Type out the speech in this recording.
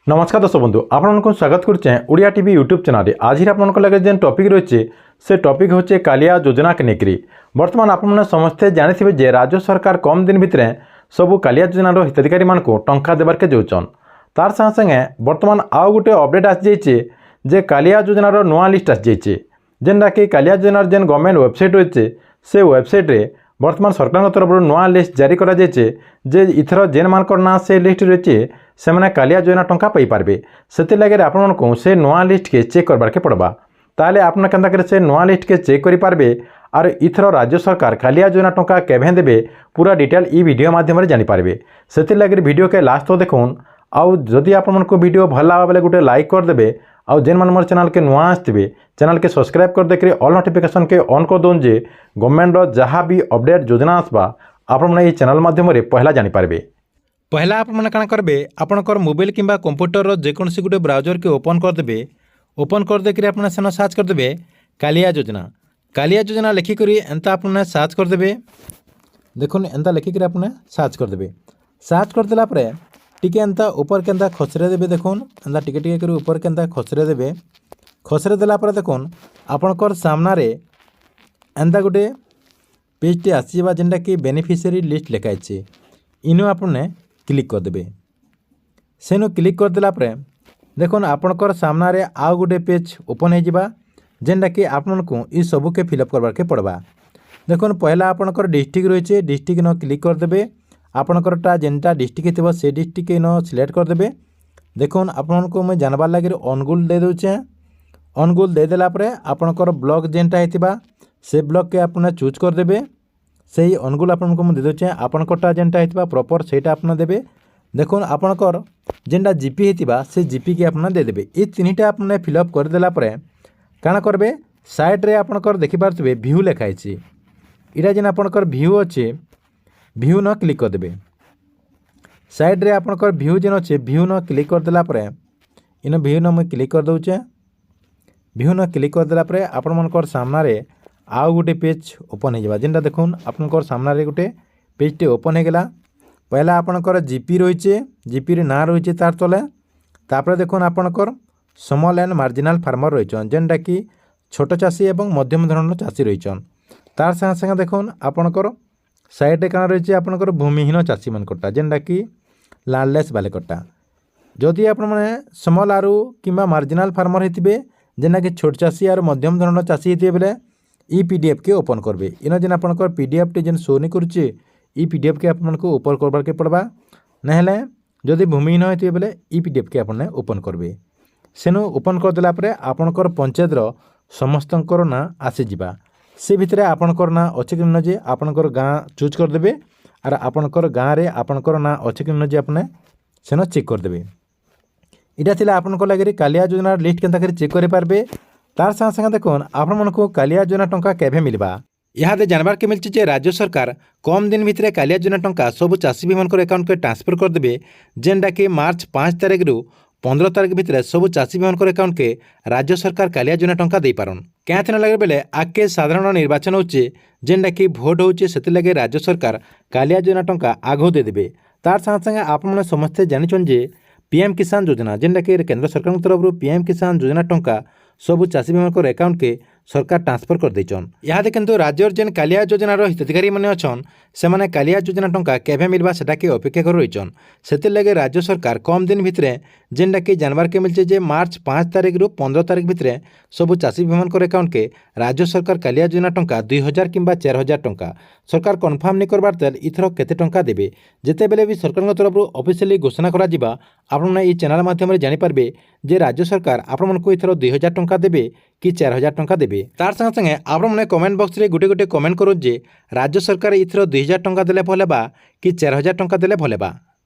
नमस्कार दर्शक बंधु आपको स्वागत करुचे ओडिया टीवी यूट्यूब चैनल। आज आपन लगे जेन टॉपिक रही से टॉपिक होचे कालिया योजना के लेकर। बर्तमान आपने समस्ते जानी जे राज्य सरकार कम दिन भितर सबू कालिया योजनार हिताधिकारी मान टंका देवार के जाऊन। तार संगे संगे बर्तमान आउ गोटे अपडेट आसी जे कालिया योजनार नुआ लिस्ट आसी जेनटा कि कालिया योजनार जेन गवर्नमेंट वेबसाइट रही से वेबसाइट बर्तमान सरकार तरफ नुआ लिस्ट जारी करा जे इथर जेन मान ना से लिस्ट रही से मैंने कालिया योजना टंका पाइपारे से लगे आपको से नुआ लिस्ट के चेक करवार के पड़वा। ताले आपने केन्ता से नुआ लिस्ट के चेक करेंगे और इथर राज्य सरकार कालिया योजना टंका केभे देवे पूरा डिटेल ई वीडियो माध्यम जानीपारे। से लगे वीडियो के लास्ट तो देखून आउ जदि आपको वीडियो भल लगा बेले गोटे लाइक करदे आउ जेन मन मोर चैनल के नुआ आसवे चैनल के सब्सक्राइब कर देकर ऑल नोटिफिकेशन के ऑन कर दौन जे गवर्नमेंट जहाँ भी अपडेट योजना आसवा आपने चैनल माध्यम पहला जानीपारे। पहला आपने काण करेंगे आपंकर मोबाइल किंबा कंप्यूटर जेकोसी गोटे ब्राउजर के ओपन करदे। ओपन कर देकर आपने सेन सर्च करदे कालिया योजना लिखिक एंता आपने सर्च करदे। देखुन एंता लिखिक आपने सर्च करदे। सर्च करदेला टिके एंता ऊपर के एंता खसरे देबे। देखुन एंता टिके टिके करी ऊपर के एंता खसरे देबे। खसरे देला देखुन आपनकर सामने एंता गोटे पेजटे आसवा जेनटा कि बेनिफिशियरी लिस्ट लिखाई इनु आपने क्लिक करदे। सेनु क्लिक करदेला देखुन आपनकर सामने आउ गोटे पेज ओपन हो जेनटा कि आपको इ सबू के फिलअप करवार के पड़वा। देखुन पहला आपनकर डिस्ट्रिक्ट रही डिस्ट्रिक्ट न क्लिक करदे। आपनकर जेनटा डिस्ट्रिक्ट थी से डिस्ट्रिक्ट न सिलेक्ट करदे। देखुन आपको मैं जानबार लगे अनुगुल दे दूचे। अनुगुल देदेला आपनकर ब्लॉक जेनटा होता से ब्लॉक के आपने चूज करदे। से ही अनुगुल आपको मुझे दे दूचे। आपनकर जेनटा होता प्रॉपर सेटा आपने देवे। देखुन आपनकर जेनटा जीपी होता से जीपी के आपने देदेवे। ये तीनटा आपने फिलअप करदेला काण करबे साइड रे आपनकर देखि पारथिबे व्यू लिखाई। इटा जेन आपनकर व्यू अच्छे व्यू न क्लिक करदे। साइड रे आपनकर व्यू जेन अच्छे व्यू न क्लिक करदेला इन व्यू न मैं क्लिक कर दूचे। व्यू न क्लिक करदेला आपण मनकर सामने आउ गोटे पेज ओपन हो जेनटा देखुन आपनकर सामने गोटे पेजटे ओपन होगला। पहला आपनकर जीपी रही जीपी ना रही तार तले तापर देखुन आपनकर स्मॉल एंड मार्जिनाल फार्मर रही जेनटा कि छोट चाषी और मध्यम धरण चाषी रही। तार संगे संगे देखुन आपनकर साइड काण रही आपनकर भूमिहीन चाषी मानकटा जेनटा कि लैंडलेस बालेकटा। जदि आप स्मॉल आरु किंबा मार्जिनाल फार्मर होते जेना कि छोट चाषी और मध्यम धरण चाषी होते बेले ई पीडीएफ के ओपन करबे। इन जेन आपनकर पीडीएफ टे जेन शो नहीं करुचे ई पीडीएफ के आपको ओपन करबार के पड़वा। नहेले जदि भूमिहीन होते बेले ई पीडीएफ के आपने ओपन करबे। सेनु ओपन करदेला आपनकर पंचायतर समस्तंकर ना आसीजा। से भितर आपनकर ना अच्छे कि जे आपनकर गाँ चूज करदे और आपनकर गाँव में आपनकर ना अच्छे कि जे आपने सेन चेक करदे। इटा थिला आपनकर लगे कालिया योजनार लिस्ट केनता करी चेक करि पारबे। तार संगे संगे देखुन आपको कालिया योजना टंका केभे मिलबा यहाँ जानबार के मिलছে राज्य सरकार कम दिन भितर कालिया योजना टंका सब चाषी भाई मान अकाउंट के ट्रांसफर करदे। जेनटा कि मार्च 5 तारिख रु 15 तारिख भितर सब चाषी भाई मान अकाउंट के राज्य सरकार कालिया योजना टंका दे पारन। क्या लगे बेले आगे साधारण निर्वाचन होचे जेनटा कि भोट होचे से लगे राज्य सरकार कालिया योजना टंका आगो देदेवे। तार संगे संगे आपने समस्ते जानिछन जे पीएम किसान योजना जेनटा कि केंद्र सरकार तरफ पीएम किसान योजना टंका सबू चाषी भाई अकाउंट के सरकार ट्रांसफर कर देचन। यहाँ किंतु राज्यर जेन कालिया योजनार हिताधिकारी मैंने अच्छन से माने कालिया योजना टंका केभे मिलवा सेटा के अपेक्षा कर रहीचन। से लगे राज्य सरकार कम दिन भितर जेनटा कि जानबार के मिलছে जे मार्च 5 तारिख रु 15 तारिख भितर सबू चाषी भाई अकाउंट के राज्य सरकार कालिया योजना टंका 2000 किंबा 4000 टंका सरकार कन्फर्म नहीं करबार तेल इथर केते टंका देबे जेते बेले भी सरकार तरफ ऑफिशियली घोषणा करा जिबा आपन ये चैनल माध्यम जानि पारबे जे राज्य सरकार आपन को इथर 2000 टंका देबे कि 4000 टंका देबे। तार संगे संगे आपने कमेंट बॉक्स रे गोटे गोटे कमेंट करो जे राज्य सरकार इथर 2000 टंका देले भले बा कि 4000 टंका देले भले बा।